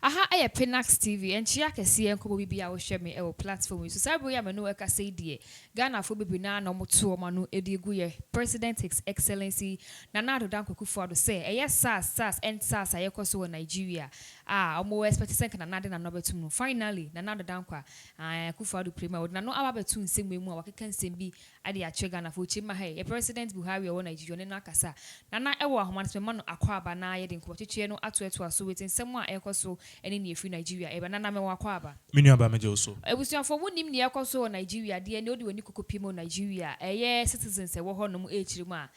Aha aye Pinax TV and chia kesi enko bibia wo hwe me e wo platform so cyber ya me no e ka say die Ghana fo bibi na no moto ma no edi gu ye President His Excellency Nana Addo Akuffo Addo say e SARS and SARS aye koso wo Nigeria omo expect say kana na de na no betum no finally Nana Addo Akuffo Addo premier na no aba betum nsem mu a wakeka nsem bi ade a che Ghana fo chima hey e President Buhari wo Nigeria ne no akasa Nana e wo ahomansem ma no akwa aba na ye de nko chechie no ato aso wetin nsem a e koso eni ni efi Nigeria eba nana me wakwa aba menu aba meje oso ebusuafo wunim ni yakoso Nigeria de ne odi woni kokopimo Nigeria eye citizens e wo honom e chirimu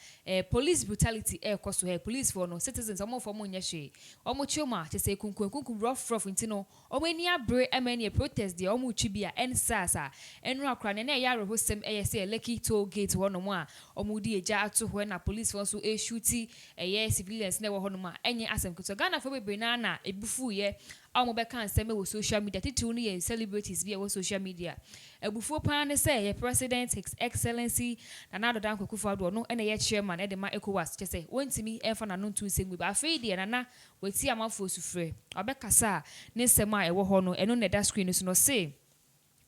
police brutality e koso police for no citizens omo for mo nyehwe omo chioma chese kunkum rough ntino omo eni abre emani protest de omo twi bia ensas enru akra ne ya rehosem eye se Lekki toll gate honom a omo di eja ato ho na police for so e shooty eye civilians ne wo honom a enye asem kuto Ghana for bebre na ebufu ye omo be kan say me wo social media titu ni celebrities via social media ebufu pan ne say ye President His Excellency Nana Addo Akuffo Addo no ene ye chairman e de ma ECOWAS che say wontimi emfa na no ntu nsem ba afei de nana wati amafo sufre obekasa ne nsem a e wo ho no eno ne da screen so no say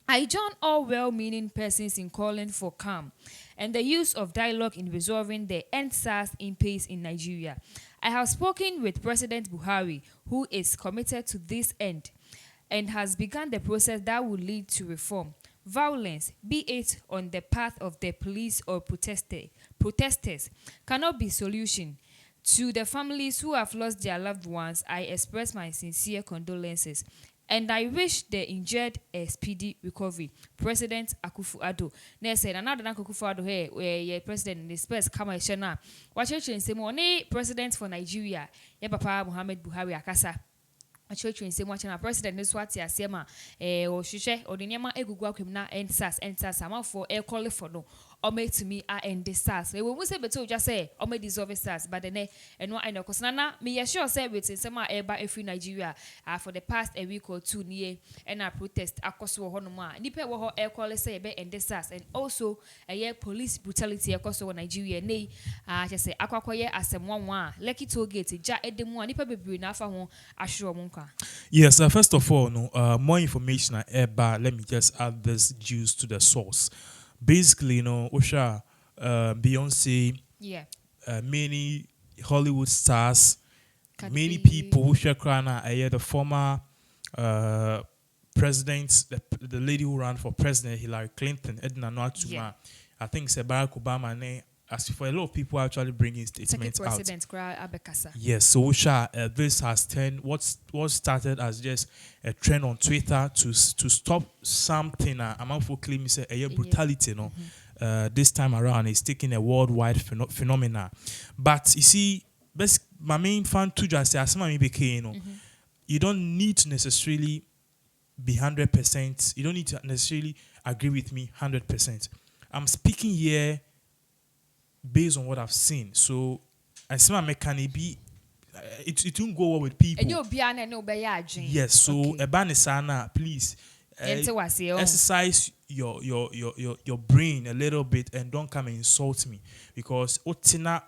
I join all well-meaning persons in calling for calm and the use of dialogue in resolving the end-SARS impasse in Nigeria. I have spoken with President Buhari, who is committed to this end and has begun the process that will lead to reform. Violence, be it on the path of the police or protesters, cannot be solution. To the families who have lost their loved ones, I express my sincere condolences. And I wish the injured a speedy recovery. President Akuffo Addo. Ne said another Akuffo Addo hey president in the space kama shena. Watch you say mo president for Nigeria. Ye papa Muhammad Buhari akasa. Church in same watching a president this what ya sema o hwehwe o de nyama egugu akwem na ensas ama for e call for no o make to me end the SARS we will say beto just say o me dissolve SARS but then eno I know cause na me sure say with sema e ba efi Nigeria for the past a week or two near and a protest akoso ho no ma nipa wo ho e call say be end the SARS and also police brutality akoso Nigeria nei just say akwakoye asem wanwa Lekki toll gate ja edemu a nipa bebre na afa ho ahwero. Yes, first of all, no, more information about, let me just add this juice to the source. Basically, Osha, Beyonce, many Hollywood stars, many people, Osha Krana, the former president, the lady who ran for president, Hillary Clinton, Edna Nwatuma, I think it's Barack Obama, as for a lot of people actually bringing statements out. Yes, so this has turned what started as just a trend on Twitter to stop something. Among folk claim say a brutality, this time around it's taking a worldwide phenomena. But you see, my main fan to just say, you don't need to necessarily be 100%. You don't need to necessarily agree with me 100%. I'm speaking here based on what I've seen. So I see my be it won't go well with people. And you'll be yes, so Ebanisana, please exercise your brain a little bit and don't come and insult me because Otina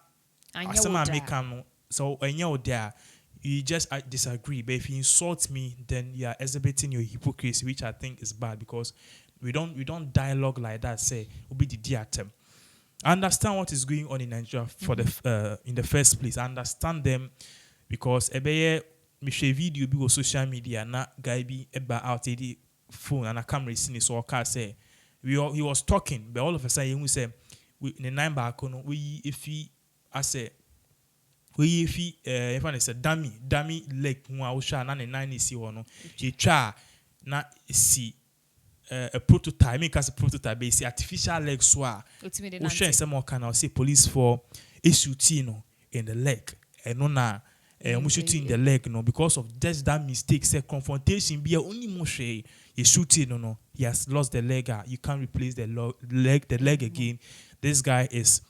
so there you just disagree. But if you insult me, then you are exhibiting your hypocrisy, which I think is bad because we don't dialogue like that. Say will be the diatem. I understand what is going on in Nigeria for the in the first place. I understand them because me share video be on social media na guy be about out the phone and a camera is in so car say he was talking but all of a sudden he say we in the nine back no we if he I say we if he if I say dummy leg one usha na 9 is no he try na see a prototype, I mean, a prototype, base artificial leg swar. Ocean some more can I say police for a shooting in the leg, and no na shooting in the leg, because of just that mistake. Say confrontation be only more share. You shooting, no, he has lost the leg. You can't replace the leg again. This guy is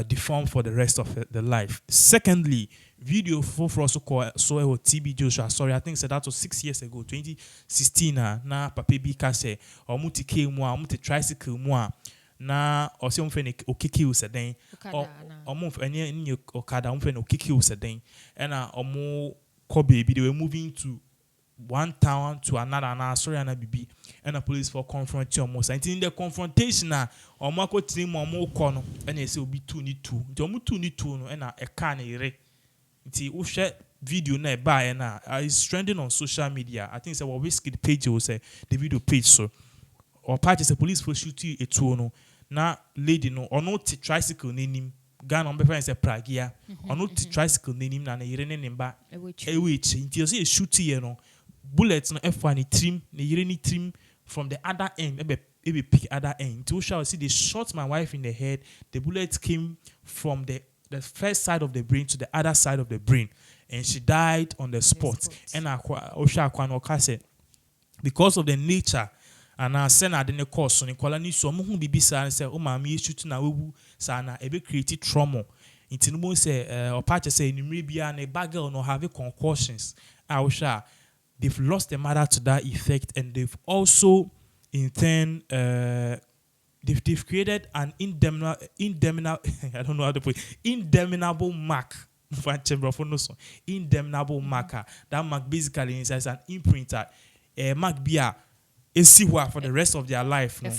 deformed for the rest of the life. Secondly, video for also so TB Joshua. Sorry, I think so that was 6 years ago, 2016. Na papa bika say or muti kill mo, muti tricycle mo. Na or say umfene okiki useden or move any okada umfene okiki useden. And omo ko baby they were moving to one town to another, and sorry, and BB, and the police for confronting almost. And in the confrontation, or Marco Trim or more corner, and they say will be 2 need 2. Don't 2 need 2, and a can a until share video na buy and is trending on social media. I think it's a whiskey page will say the video page so or part is a police for shooting a tuno na lady no or no tricycle name gun on friends a pragia or no tricycle name na yirene nimba a witch until see a shooting you know bullets no F1 trim the yirene trim from the other end maybe pick other end to shall see they shot my wife in the head. The bullet came from the first side of the brain to the other side of the brain, and she died on the spot. And Osha said, because of the nature, and I send her the course, so Nicola needs some who be beside and say, oh, mammy, shooting a woo, sana, a bit created trauma. Into no say, or patch say, in Arabia and a bagel no have concussions. Osha, they've lost the mother to that effect, and they've also, in turn, they've created an I don't know how to put it, indemnable mark. Indemnable marker. That mark basically is an imprinter. A mark be a see what for the rest of their life. A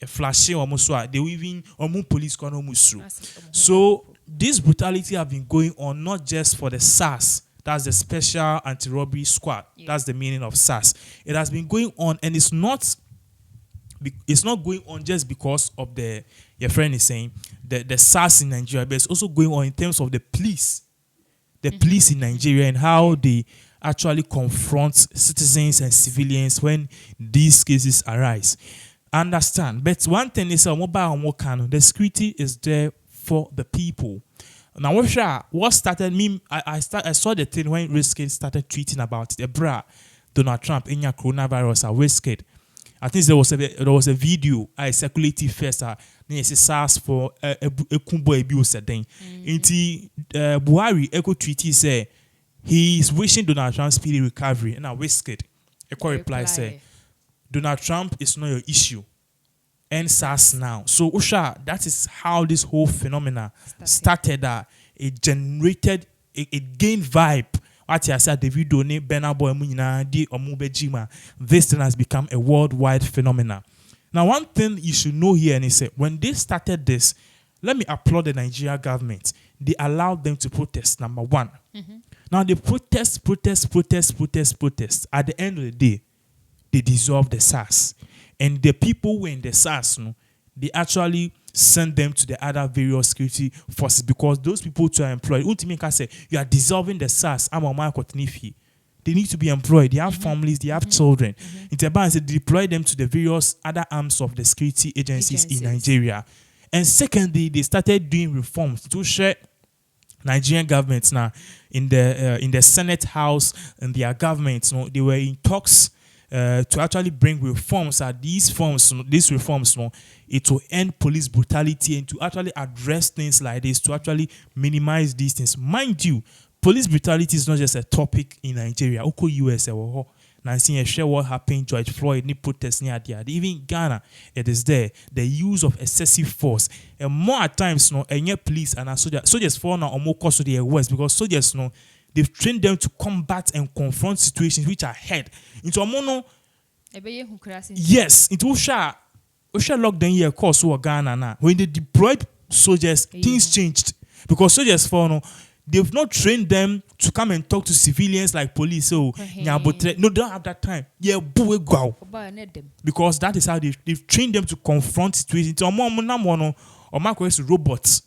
flashy almost what they even police can almost through. So this brutality have been going on not just for the SARS. That's the Special Anti-Robbery Squad. Yeah. That's the meaning of SARS. It has been going on, and it's not going on just because of your friend is saying the SARS in Nigeria, but it's also going on in terms of the police in Nigeria and how they actually confront citizens and civilians when these cases arise. Understand, but one thing is the security is there for the people. Now, what started me? I saw the thing when Wizkid started tweeting about the Donald Trump in your coronavirus at Wizkid. I think there was a video I circulated first. Then SARS for a kumbo abuse then. Inti Buhari echo tweet say he is wishing Donald Trump speedy recovery. And I Wizkid echo reply say Donald Trump is not your issue. End SARS now. So Usha, that is how this whole phenomena started. It generated, it gained vibe. This thing has become a worldwide phenomenon. Now, one thing you should know here, and is when they started this, let me applaud the Nigeria government. They allowed them to protest, number one. Now, they protest. At the end of the day, they dissolved the SARS. And the people who were in the SARS, they actually send them to the other various security forces because those people who are employed, ultimately say, you are dissolving the SARS. They need to be employed. They have families, they have children. They deploy them to the various other arms of the security agencies in Nigeria. And secondly, they started doing reforms to share Nigerian governments now in the Senate House and their governments. They were in talks to actually bring reforms. These reforms, it will end police brutality and to actually address things like this, to actually minimize these things. Mind you, police brutality is not just a topic in Nigeria. Oko US, Nancy share what happened. George Floyd, ni protests near there. Even Ghana, it is there. The use of excessive force, and more at times, and police and soldiers fall now or more cause to the West because soldiers, they've trained them to combat and confront situations which are ahead. Into a mono, yes, into Osha lockdown year course or Ghana now. When they deployed soldiers, things changed because soldiers fall they've not trained them to come and talk to civilians like police. So no, they don't have that time. Yeah, go because that is how they've trained them to confront situations. Or robots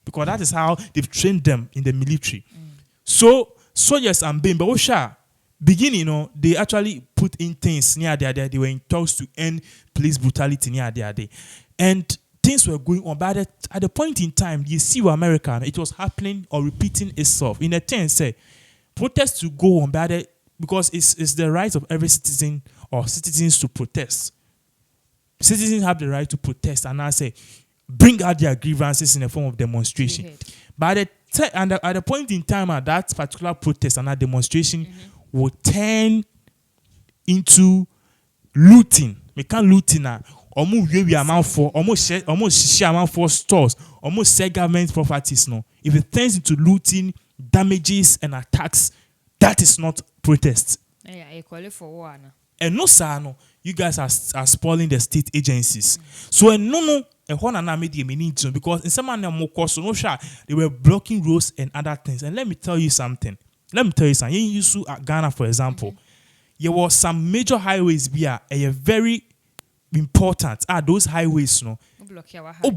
because that is how they've trained them in the military. So soldiers and being, but beginning, they actually put in things near there. They were in talks to end police brutality near there. And things were going on, but at the point in time, you see what America, it was happening or repeating itself. In a sense, protests to go on, but because it's the right of every citizen or citizens to protest. Citizens have the right to protest, and I say, bring out their grievances in the form of demonstration. But at the point in time, that particular protest and that demonstration will turn into looting. We can't looting now. Almost share amount for stores, almost sell government properties. If it turns into looting, damages, and attacks, that is not protest. Yeah, I call it for one. And no sano, you guys are spoiling the state agencies. So no a one and made meaning to because in some manner more course no sure they were blocking roads and other things. And let me tell you something. You used to at Ghana, for example, there was some major highways here a very important. Those highways no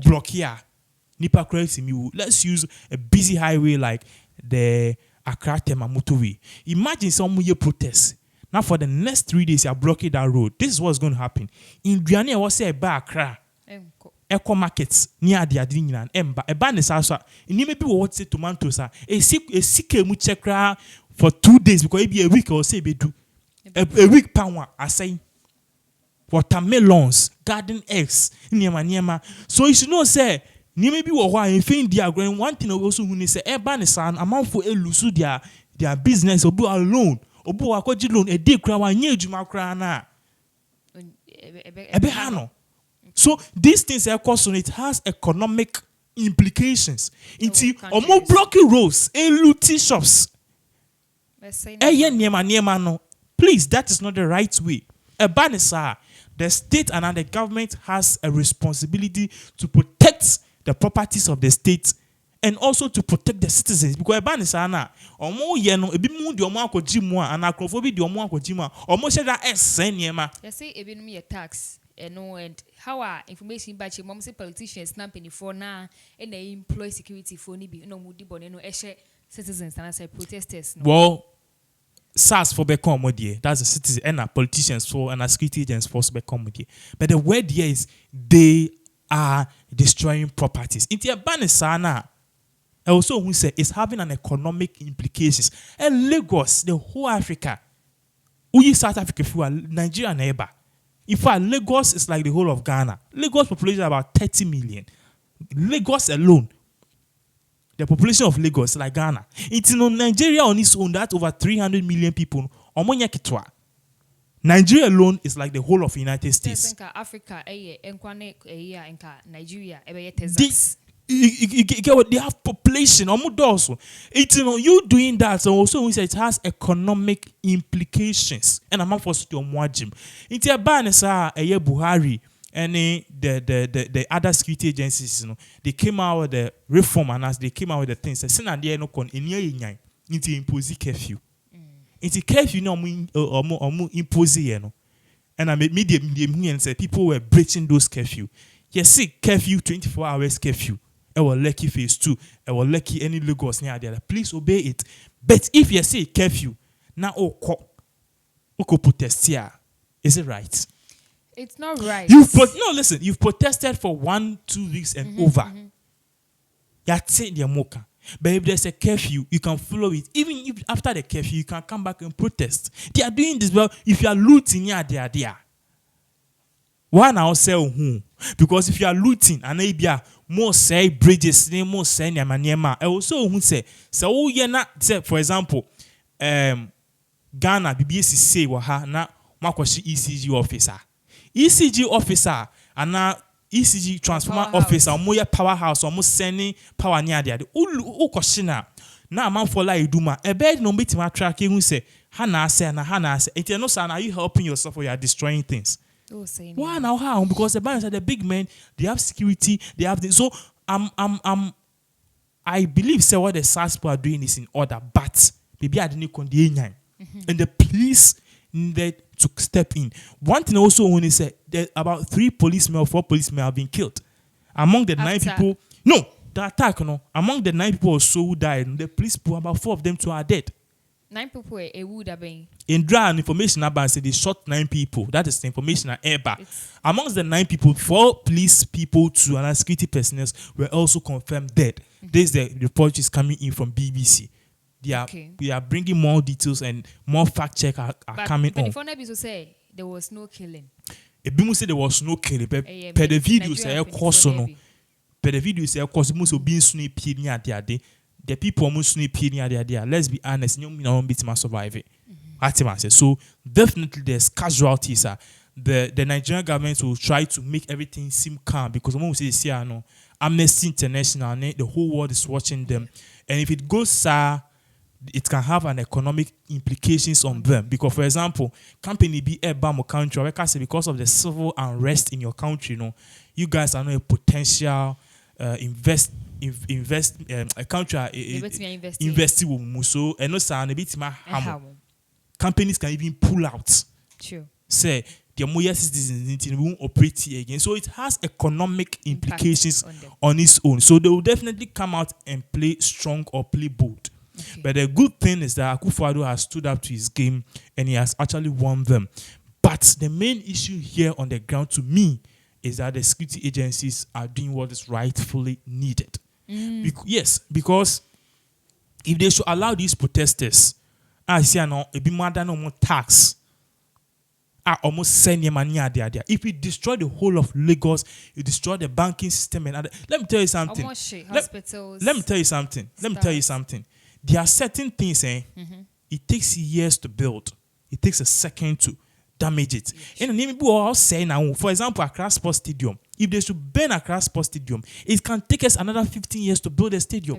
block here. Nipa crazy me. Let's use a busy highway like the Accra Tema motorway. Imagine some year protests. Now for the next 3 days, you are blocking that road. This is what's going to happen. In Guyana, I was say a bar Accra. Eco markets near the Adinian Emba. A ban is also. In maybe what say tomatoes are a sick mu check for 2 days because it be a week or say be do a week power. I say watermelons, garden eggs, niema. So you should know say. Ni maybe why in fin dia growing one thing also when say e ban is an amount for elusu their business obu alone obu akwaji loan e dey kra wa nye adwuma kra na ebe hano. So these things are cost on it has economic implications. Inti omo blocking roads e looting shops niema no. Please, that is not the right way. E ban is the state and the government has a responsibility to protect the properties of the state and also to protect the citizens because ban is ana omo ye no ebi mu de omo akoji mu a ana akrofo bi de omo akoji mu a omo she da niema they say ebi no ye tax and how are information batch mom say politicians na penifo na and they employ security for ni bi no mu di bone no ehye citizens and say protesters no. Well, SARS for become there. That's the citizens and politicians for and security agents for become there. But the word here is they are destroying properties. In the Banisana, also who say it's having an economic implications. And Lagos, the whole Africa, we South Africa, if you are Nigeria neighbor. In fact, Lagos is like the whole of Ghana. Lagos population is about 30 million. Lagos alone, the population of Lagos is like Ghana. It's in Nigeria on its own that over 300 million people. Nigeria alone is like the whole of the United States. Africa, Nigeria, they have population also. It's you doing that, so also we say it has economic implications. And I'm not forced to watch him. It's a ban Buhari and the other security agencies, they came out with the reform and as they came out with the things, they no con into impose curfew. It's a curfew no impose and I made media and say people were breaching those curfew. Yes, see curfew 24 hours curfew. I will lucky phase 2. I will lucky any Lagos near there. Please obey it. But if you say curfew, now protest here. Is it right? It's not right. Listen, you've protested for 1-2 weeks and over. You're saying your mocha. But if there's a curfew, you can follow it. Even if after the curfew, you can come back and protest. They are doing this well. If you are looting, they are there. Why now sell who? Because if you are looting, and maybe more say bridges, more say niema. I also who say so you not say for example, Ghana BBS say waha na makwashi ECG officer. ECG officer and now ECG transformer officer or more powerhouse or more sending power near there. U question na man for like duma. A bed no meet my tracking who say Hana say na Hana say. It no son, are you helping yourself or you are destroying things? Why now how? Because the banks are the big men, they have security, they have so I believe say what the SARS people are doing is in order, but maybe I didn't condemn and the police needed to step in. One thing also when they say that about 3 policemen or 4 policemen have been killed. Among the 9 people, no, the attack, among the 9 people or so who died, the police people, about 4 of them too are dead. 9 people would have been. In dry information about say they shot 9 people. That is the information at Eba. Amongst the 9 people, 4 police people too and security personnel were also confirmed dead. This is the report is coming in from BBC. We are bringing more details and more fact check are coming on. But before say there was no killing. Ebimu say there was no killing. But per the video say course no. Per the video say course must be snoop near there. The people must snoop near there. Let's be honest, you know bit must survive it. So definitely there's casualties. The Nigerian government will try to make everything seem calm because when we say Amnesty International, the whole world is watching them. And if it goes it can have an economic implications on them. Because, for example, company be a bam country, because of the civil unrest in your country, you guys are not a potential invest a country investing with so and no sound a bit companies can even pull out. True. Say the more citizens won't operate here again. So it has economic implications on its own. So they will definitely come out and play strong or play bold. Okay. But the good thing is that Akuffo Addo has stood up to his game and he has actually won them. But the main issue here on the ground to me is that the security agencies are doing what is rightfully needed. Yes, because if they should allow these protesters, I say no, it be more than no more tax. I almost send money there. If you destroy the whole of Lagos, you destroy the banking system and other. Let me tell you something. Hospitals. Let me tell you something. Let me tell you something. There are certain things, it takes years to build. It takes a second to damage it. And maybe we all say now, for example, Accra Sports Stadium. If they should burn Accra Sports Stadium, it can take us another 15 years to build a stadium.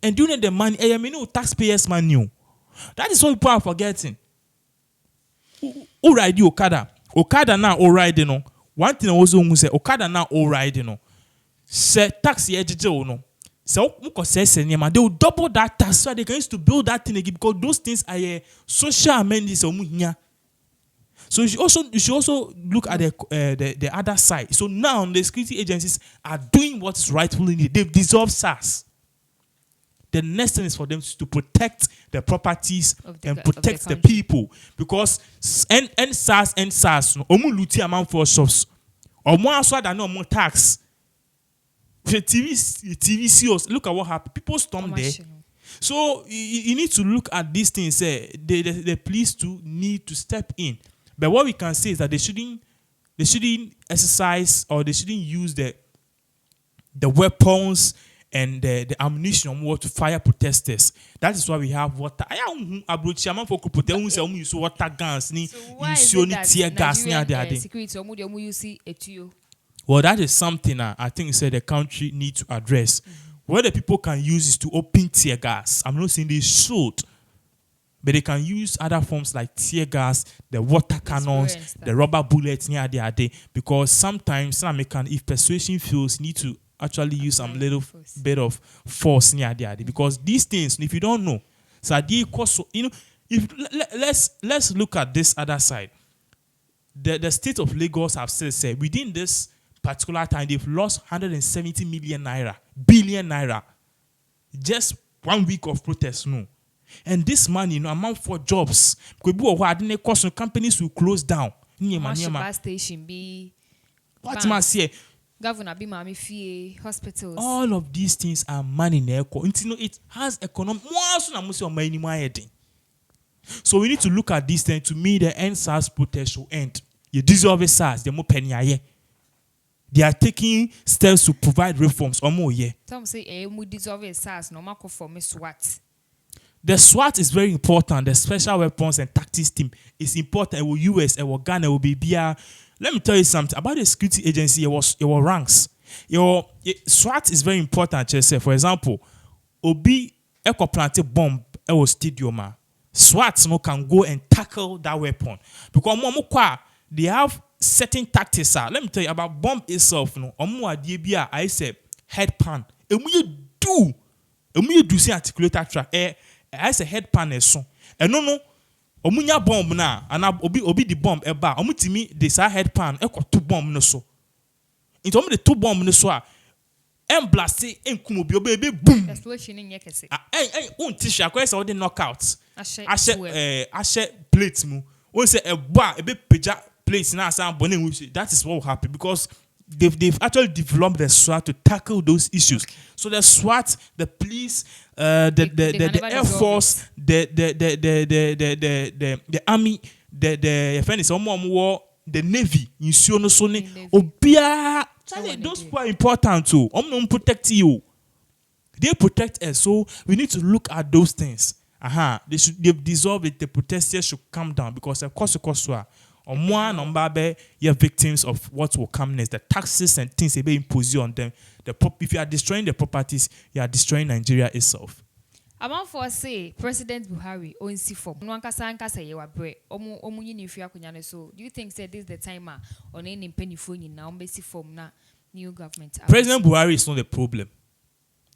And doing the money, I mean, taxpayers' money. That is what people are forgetting. Who ride you Okada? Okada now all ride no. One thing I also want to say, Okada now all ride no. Say taxi ejije no. So they will double that tax so they can use to build that thing again because those things are social amenities. So you should also look at the other side. So now the security agencies are doing what is rightfully needed. They've dissolved SARS. The next thing is for them to protect the properties and protect the people. Because and SARS, omu luti amount for shops. Omu aswa da no more tax. TV series, look at what happened. People stormed there. So you need to look at these things. The police too need to step in. But what we can say is that they shouldn't exercise or they shouldn't use the weapons and the ammunition on what to fire protesters. That is why we have water. Use water guns, tear gas. Well, that is something I think the country needs to address. What the people can use is to open tear gas. I'm not saying they should, but they can use other forms like tear gas, the water cannons, the rubber bullets near there. Because sometimes if persuasion fails, you need to actually use some little bit of force near there. Because these things, if you don't know, so let's look at this other side. The state of Lagos have said within this particular time they've lost 170 billion naira. Just 1 week of protests, no. And this money, amount for jobs. Because companies will close down. Bus station be. What must say? Governor be mami fee hospitals. All of these things are money in it has economic. So we need to look at this thing. To me, the end SARS protest will end. You dissolve SARS, the more penny. They are taking steps to provide reforms. Tom say, we dissolve SARS, no mark for me SWAT. The SWAT is very important. The Special Weapons and Tactics Team is important. It will US, it will Ghana, it will be BR. Let me tell you something about the security agency. It was ranks. SWAT is very important. For example, Obi Eko planted bomb at stadium. SWAT can go and tackle that weapon because they have certain tactics. Let me tell you about bomb itself. I say head pan. And we do see articulator track. I say head pan so. And no. Omunya bomb na and obi the bomb eba. Omutimi they say head pan. Eko two bomb no so. Into the two bomb no so. Blast obi boom. Explosion in yekese. Tisha kwese all the knockouts. Ashe plates mu. We say a bit peja plates na sound boning. That is what will happen because they've actually developed the SWAT to tackle those issues. Okay. So the SWAT, the police, the Air Force, the Army, the Navy, those people are important too. Protect you. They protect us. So we need to look at those things. They've dissolved it. The protesters should come down because of course, or more number you're victims of what will come next. The taxes and things they be imposed on them. If you are destroying the properties, you are destroying Nigeria itself. amount for say President Buhari on si form. No ankasa ye wa bre. Omu yini fi akunya so. Do you think say this is the time on any penny phone na ombesi form na new government? President Buhari is not the problem.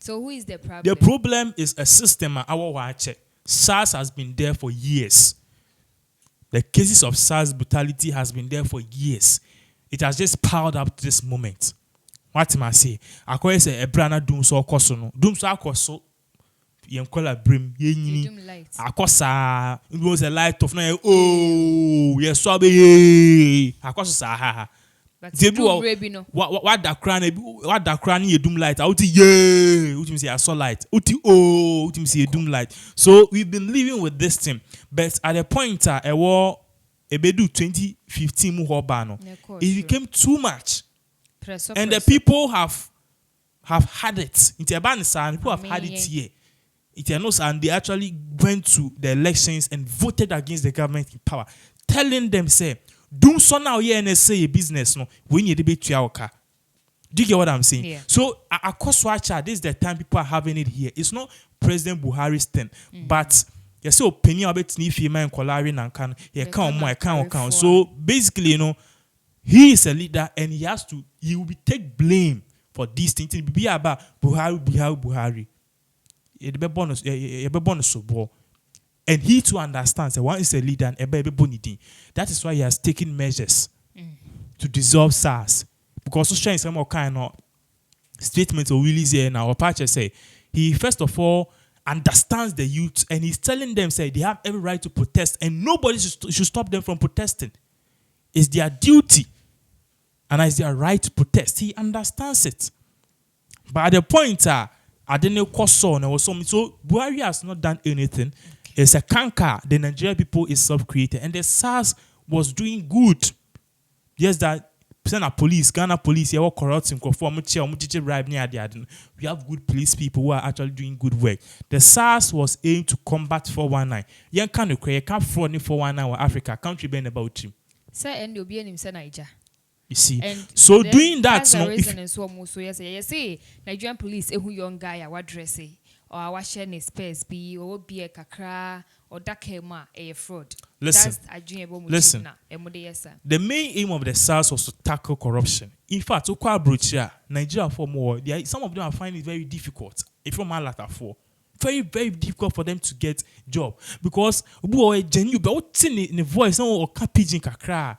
So who is the problem? The problem is a system our watch. SARS has been there for years. The cases of SARS brutality has been there for years. It has just piled up to this moment. What am I say? I call it a brana doom so kosono. Doom so koso. Yem call a brim. Yeni. Akosa. It was a light of no. Oh yes, so be. Akosa ha. But what that crown you doom light. Uti yeah. Uti say I saw light. Uti oh. Uti say doom light. So we've been living with this thing, but at a point a war ebedu 2015 mu hobano. It became too much. And the people have had it. People have had it here. And they actually went to the elections and voted against the government in power, telling them, say, do so now here and say a business no when you debate to our car. Do you get what I'm saying? Yeah. So across watcher, this is the time people are having it here. It's not President Buhari's thing, but you say opinion about Nifi and Kolari and can count. So basically, you know, he is a leader and he will take blame for these things. It will be about Buhari. It be bonus and he too understands that one is a leader and that is why he has taken measures to dissolve SARS. Because social in some kind of statements or release here now, Apache say he first of all understands the youth and he's telling them say they have every right to protest and nobody should stop them from protesting. It's their duty and it's their right to protest. He understands it. But at the point I didn't cause so Buhari has not done anything. It's a canker. The Nigerian people is self-created. And the SARS was doing good. Yes, that police, Ghana police, they were corrupting. We have good police people who are actually doing good work. The SARS was aimed to combat 419. You can't fraud in 419 or Africa. Country been about him. Sir, and you'll be in Niger. You see, and so doing that, that's the reason and so yes, you say Nigerian police, who young guy, what dress or our share space be or be a kakra or dakema a fraud. Listen, the main aim of the SARS was to tackle corruption. In fact, Nigeria for more, some of them are finding it very difficult. If from Malata for very, very difficult for them to get job because genuine, but in the voice, no or pigeon kakra.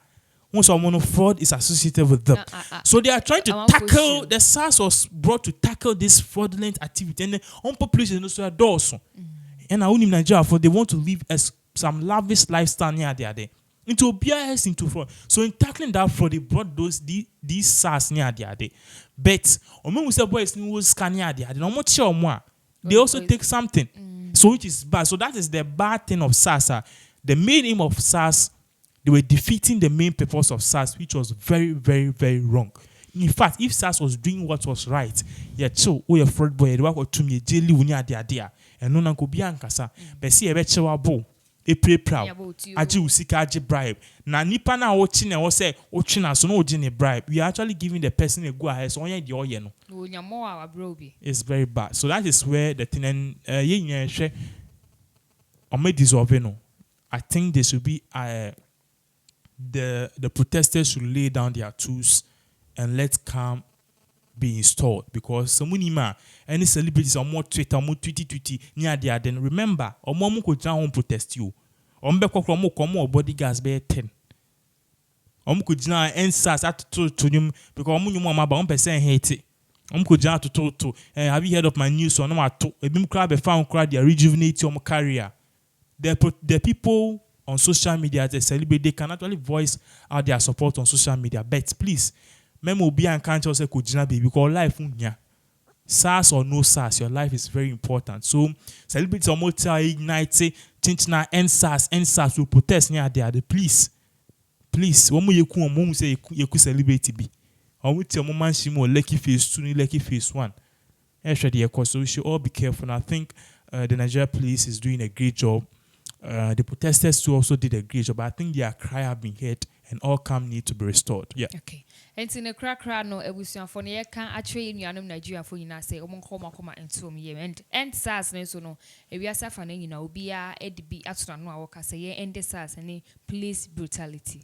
Once someone fraud is associated with them. So they are trying to tackle, the SARS was brought to tackle this fraudulent activity. And the population also are also. And I in Nigeria, for they want to live as some lavish lifestyle near there. Into BIS into fraud. So in tackling that fraud, they brought these SARS near there. But they also take something. So which is bad. So that is the bad thing of SARS. The main aim of SARS, they were defeating the main purpose of SARS, which was very, very, very wrong. In fact, if SARS was doing what was right, a fraud boy, they were to me, jelly, and no one could be ankasa. But see, a better bow, a pray proud. Aji usika aji bribe. Na nipa na watching and say, watching us no gene bribe. We are actually giving the person a go ahead. So the oyeno. It's very bad. So that is where the thing and I think there should be the protesters should lay down their tools and let calm be installed because someone any celebrities or more Twitter or more tweety near there then remember or more could down protest you or more bodyguards be 10 could now answers at to him because about 1% hate could down to have you heard of my news or no to a beam crab found crowd they rejuvenate your career the people on social media as a celebrity, they can actually voice out their support on social media. But please, memo be and can't also kujina baby because life SARS or no SARS, your life is very important. So celebrities are more ignite say chinchina end SARS will protest near there. Please, one more you say you could celebrity be. Or with your moment she more lucky phase 2, lucky phase 1. So we should all be careful. And I think the Nigeria police is doing a great job. The protesters too also did a great job. I think their cry have been heard and all calm need to be restored. Yeah. Okay. And in the crack no ebusuafo no ye kan atwe nuanom Nigeria fo nyina say omonkoma entom ye and SARS no so no ewiasa fa na nyina obi a edibi atona no a woka say ye end SARS ne police brutality.